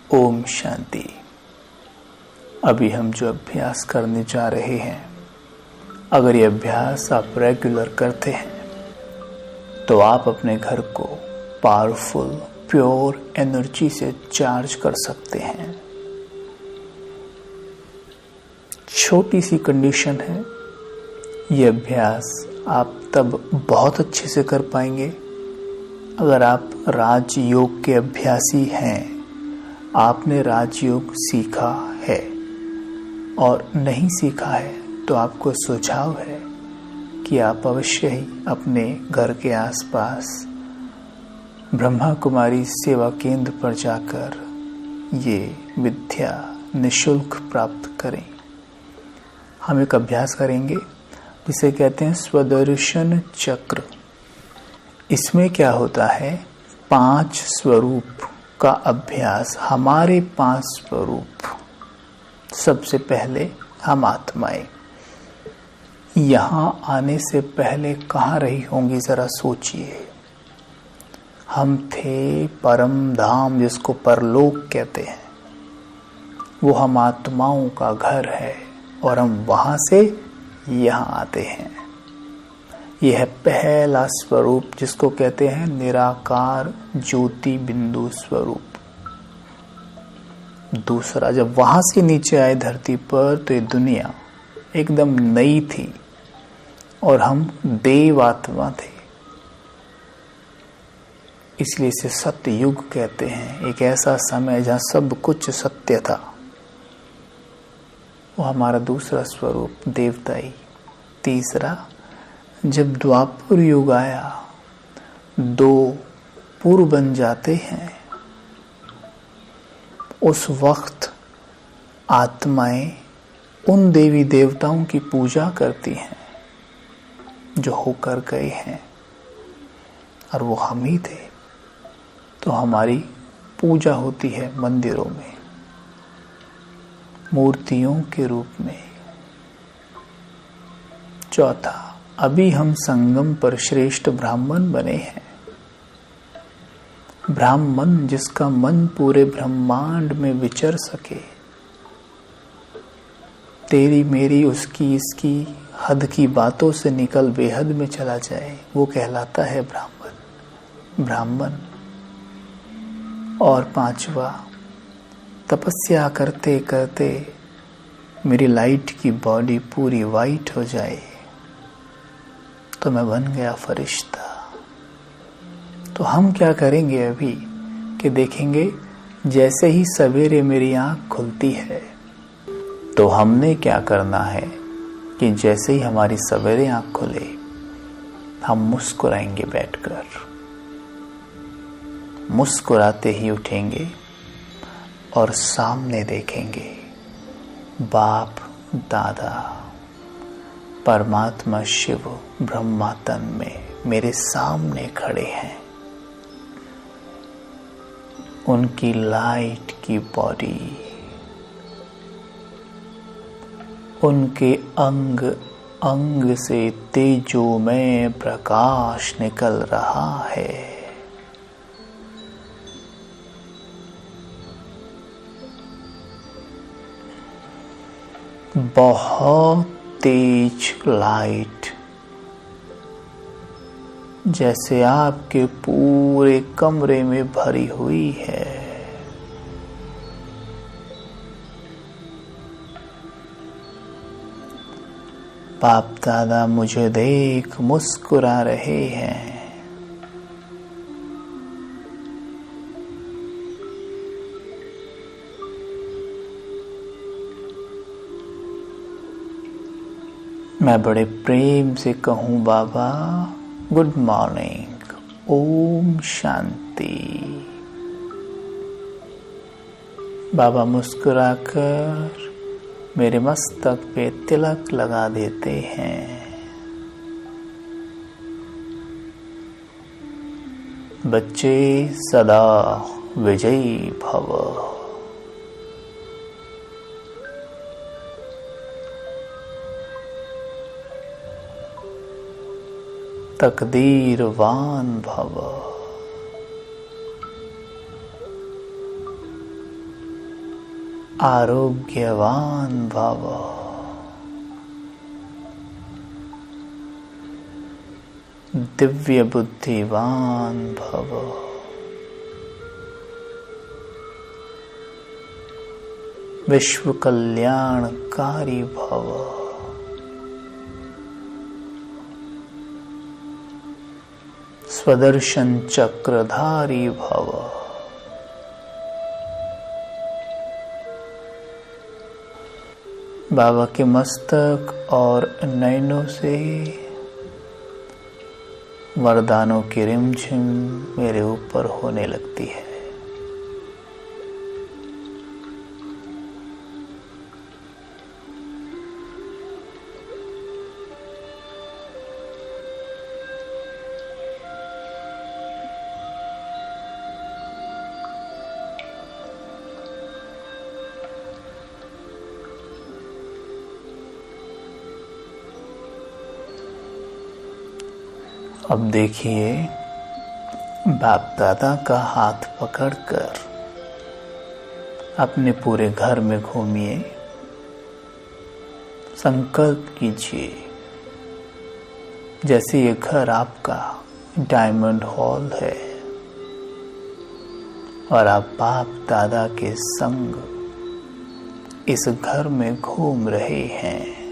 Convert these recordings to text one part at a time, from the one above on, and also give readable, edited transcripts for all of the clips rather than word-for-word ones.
ओम शांति। अभी हम जो अभ्यास करने जा रहे हैं, अगर ये अभ्यास आप रेगुलर करते हैं तो आप अपने घर को पावरफुल प्योर एनर्जी से चार्ज कर सकते हैं। छोटी सी कंडीशन है, ये अभ्यास आप तब बहुत अच्छे से कर पाएंगे अगर आप राजयोग के अभ्यासी हैं, आपने राजयोग सीखा है और नहीं सीखा है तो आपको सुझाव है कि आप अवश्य ही अपने घर के आसपास ब्रह्मा कुमारी सेवा केंद्र पर जाकर ये विद्या निशुल्क प्राप्त करें। हम एक अभ्यास करेंगे जिसे कहते हैं स्वदर्शन चक्र। इसमें क्या होता है, 5 स्वरूप का अभ्यास। हमारे 5 स्वरूप। सबसे पहले हम आत्माएं यहाँ आने से पहले कहाँ रही होंगी, जरा सोचिए। हम थे परम धाम, जिसको परलोक कहते हैं। वो हम आत्माओं का घर है और हम वहां से यहाँ आते हैं। यह है पहला स्वरूप, जिसको कहते हैं निराकार ज्योति बिंदु स्वरूप। दूसरा, जब वहां से नीचे आए धरती पर तो ये दुनिया एकदम नई थी और हम देव आत्मा थे, इसलिए इसे सत्य युग कहते हैं। एक ऐसा समय जहां सब कुछ सत्य था। वो हमारा दूसरा स्वरूप देवताई। तीसरा, जब द्वापर युग आया, 2 पूर्व बन जाते हैं। उस वक्त आत्माएं उन देवी देवताओं की पूजा करती हैं जो होकर गए हैं, और वो हम ही थे। तो हमारी पूजा होती है मंदिरों में, मूर्तियों के रूप में। चौथा, अभी हम संगम पर श्रेष्ठ ब्राह्मण बने हैं। ब्राह्मण जिसका मन पूरे ब्रह्मांड में विचर सके, तेरी मेरी उसकी इसकी हद की बातों से निकल बेहद में चला जाए, वो कहलाता है ब्राह्मण। और 5वां, तपस्या करते करते मेरी लाइट की बॉडी पूरी वाइट हो जाए तो मैं बन गया फरिश्ता। तो हम क्या करेंगे अभी कि देखेंगे, जैसे ही सवेरे मेरी आंख खुलती है तो हमने क्या करना है कि जैसे ही हमारी सवेरे आंख खुले हम मुस्कुराएंगे। बैठकर मुस्कुराते ही उठेंगे और सामने देखेंगे बाप दादा परमात्मा शिव ब्रह्मा तन में मेरे सामने खड़े हैं। उनकी लाइट की बॉडी, उनके अंग अंग से तेजोमय प्रकाश निकल रहा है। बहुत तेज लाइट, जैसे आपके पूरे कमरे में भरी हुई है। बाप दादा मुझे देख मुस्कुरा रहे हैं। मैं बड़े प्रेम से कहूँ, बाबा गुड मॉर्निंग, ओम शांति। बाबा मुस्कुराकर मेरे मस्तक पे तिलक लगा देते हैं। बच्चे सदा विजयी भव। तकदीरवान भव। आरोग्यवान भव, दिव्य बुद्धिवान भव, विश्व कल्याणकारी भव, स्वदर्शन चक्रधारी भव, बाबा के मस्तक और नयनों से वरदानों की रिमझिम मेरे ऊपर होने लगती है। अब देखिए, बाप दादा का हाथ पकड़कर अपने पूरे घर में घूमिए, संकल्प कीजिए जैसे ये घर आपका डायमंड हॉल है और आप बाप दादा के संग इस घर में घूम रहे हैं।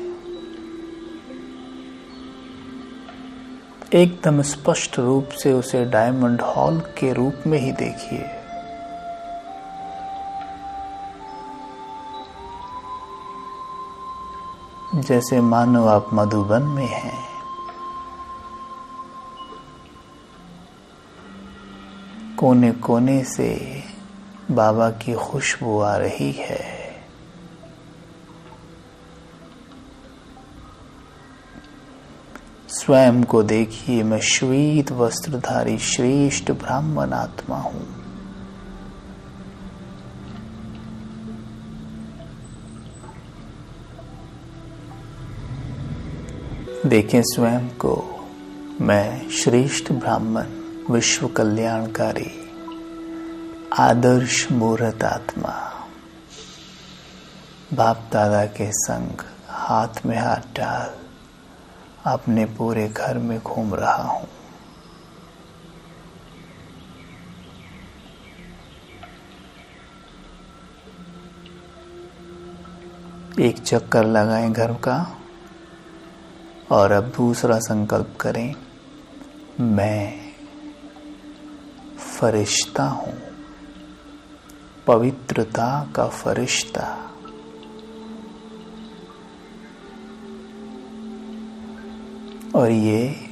एकदम स्पष्ट रूप से उसे डायमंड हॉल के रूप में ही देखिए। जैसे मानो आप मधुबन में हैं। कोने कोने से बाबा की खुशबू आ रही है। स्वयं को देखिए, मैं श्वेत वस्त्रधारी श्रेष्ठ ब्राह्मण आत्मा हूं। देखें स्वयं को, मैं श्रेष्ठ ब्राह्मण, विश्व कल्याणकारी, आदर्श मूर्त आत्मा, बाप दादा के संग हाथ में हाथ डाल अपने पूरे घर में घूम रहा हूं। एक चक्कर लगाएं घर का और अब दूसरा संकल्प करें, मैं फरिश्ता हूं, पवित्रता का फरिश्ता। और ये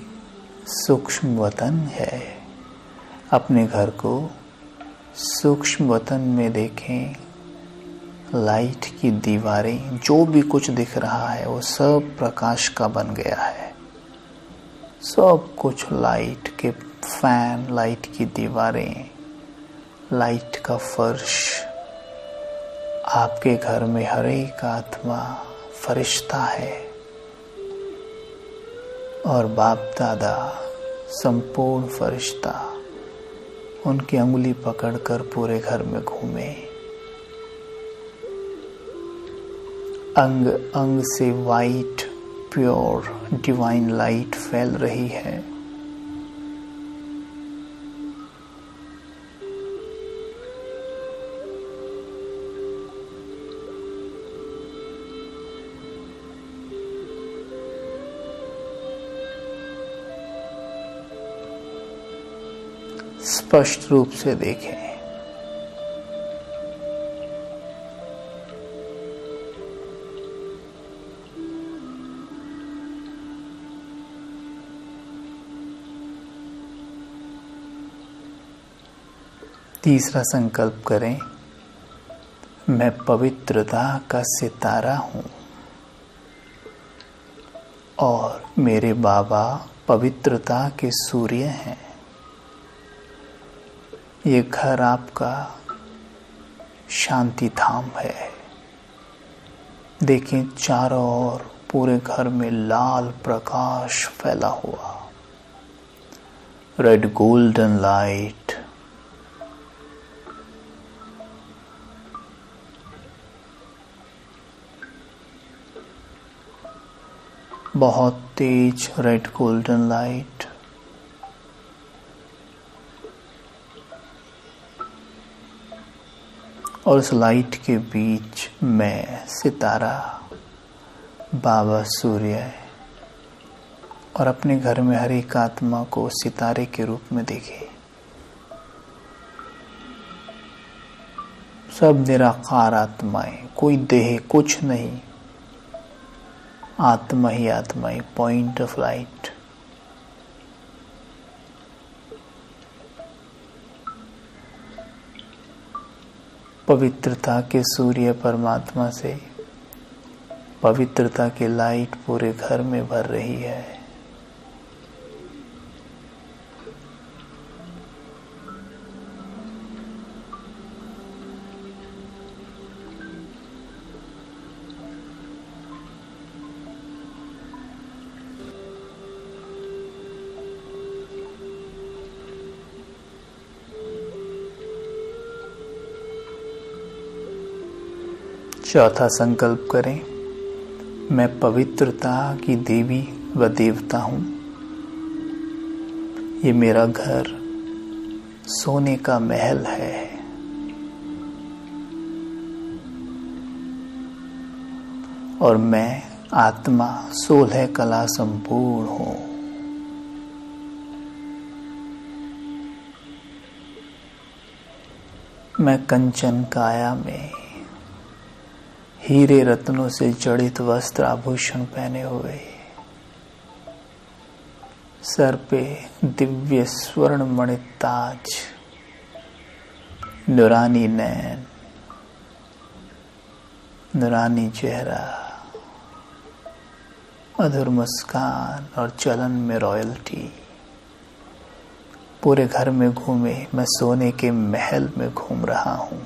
सूक्ष्म वतन है। अपने घर को सूक्ष्म वतन में देखें। लाइट की दीवारें, जो भी कुछ दिख रहा है वो सब प्रकाश का बन गया है। सब कुछ लाइट के फैन, लाइट की दीवारें, लाइट का फर्श। आपके घर में हर एक आत्मा फरिश्ता है और बाप दादा संपूर्ण फरिश्ता उनकी अंगुली पकड़कर पूरे घर में घूमे। अंग अंग से वाइट प्योर डिवाइन लाइट फैल रही है। स्पष्ट रूप से देखें। तीसरा संकल्प करें, मैं पवित्रता का सितारा हूं और मेरे बाबा पवित्रता के सूर्य हैं। ये घर आपका शांति धाम है। देखें चारों ओर पूरे घर में लाल प्रकाश फैला हुआ, रेड गोल्डन लाइट। बहुत तेज रेड गोल्डन लाइट और उस लाइट के बीच मैं सितारा, बाबा सूर्य और अपने घर में हर एक आत्मा को सितारे के रूप में देखे। सब निराकार आत्माएं, कोई देह कुछ नहीं, आत्मा ही आत्मा ही, पॉइंट ऑफ लाइट। पवित्रता के सूर्य परमात्मा से पवित्रता की लाइट पूरे घर में भर रही है। चौथा संकल्प करें, मैं पवित्रता की देवी व देवता हूँ। ये मेरा घर सोने का महल है। और मैं आत्मा 16 कला संपूर्ण हूँ। मैं कंचन काया में हीरे रत्नों से जड़ित वस्त्र आभूषण पहने हुए, सर पे दिव्य स्वर्ण मणि ताज, नूरानी नैन, नूरानी चेहरा, मधुर मुस्कान और चलन में रॉयल्टी। पूरे घर में घूमे, मैं सोने के महल में घूम रहा हूँ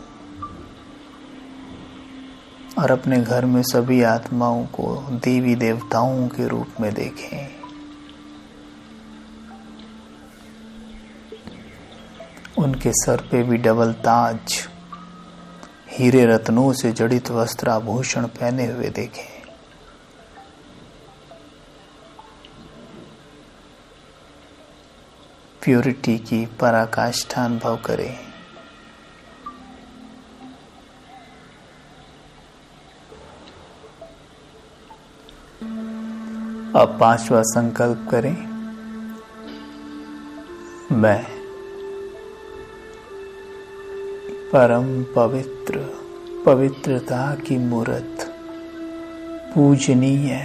और अपने घर में सभी आत्माओं को देवी देवताओं के रूप में देखें। उनके सर पे भी डबल ताज, हीरे रत्नों से जड़ित वस्त्र आभूषण पहने हुए देखें। प्योरिटी की पराकाष्ठा अनुभव करें। अब पांचवा संकल्प करें, मैं परम पवित्र, पवित्रता की मूर्त, पूजनीय,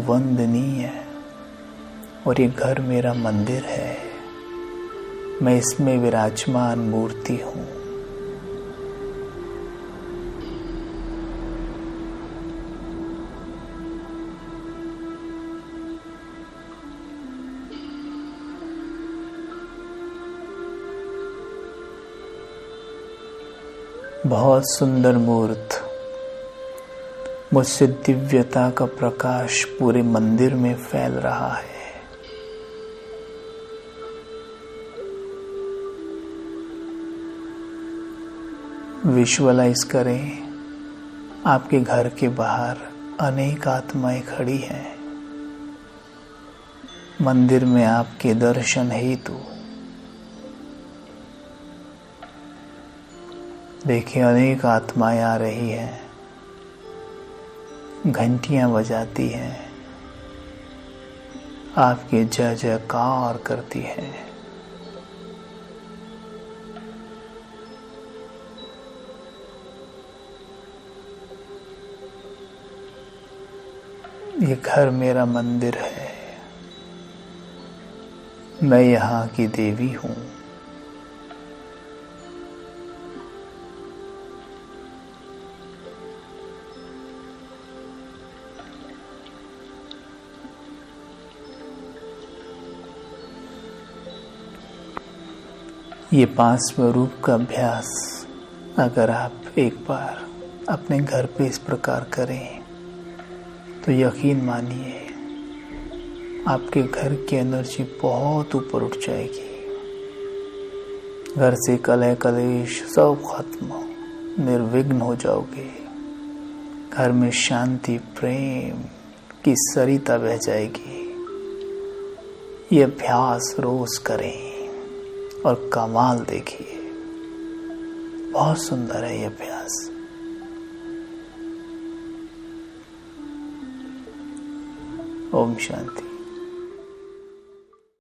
वंदनीय और ये घर मेरा मंदिर है। मैं इसमें विराजमान मूर्ति हूँ। बहुत सुंदर मूर्त, मुझसे दिव्यता का प्रकाश पूरे मंदिर में फैल रहा है। विजुअलाइज करें, आपके घर के बाहर अनेक आत्माएं खड़ी हैं, मंदिर में आपके दर्शन हेतु। देखिए, अनेक आत्माएं आ रही हैं, घंटियां बजाती हैं, आपके जय जयकार करती हैं। ये घर मेरा मंदिर है, मैं यहाँ की देवी हूँ। ये 5 स्वरूप का अभ्यास अगर आप एक बार अपने घर पे इस प्रकार करें तो यकीन मानिए आपके घर की एनर्जी बहुत ऊपर उठ जाएगी। घर से कलह कलेश सब खत्म, निर्विघ्न हो जाओगे। घर में शांति, प्रेम, की सरिता बह जाएगी। ये अभ्यास रोज करें और कमाल देखिए, बहुत सुंदर है ये अभ्यास। ओम शांति।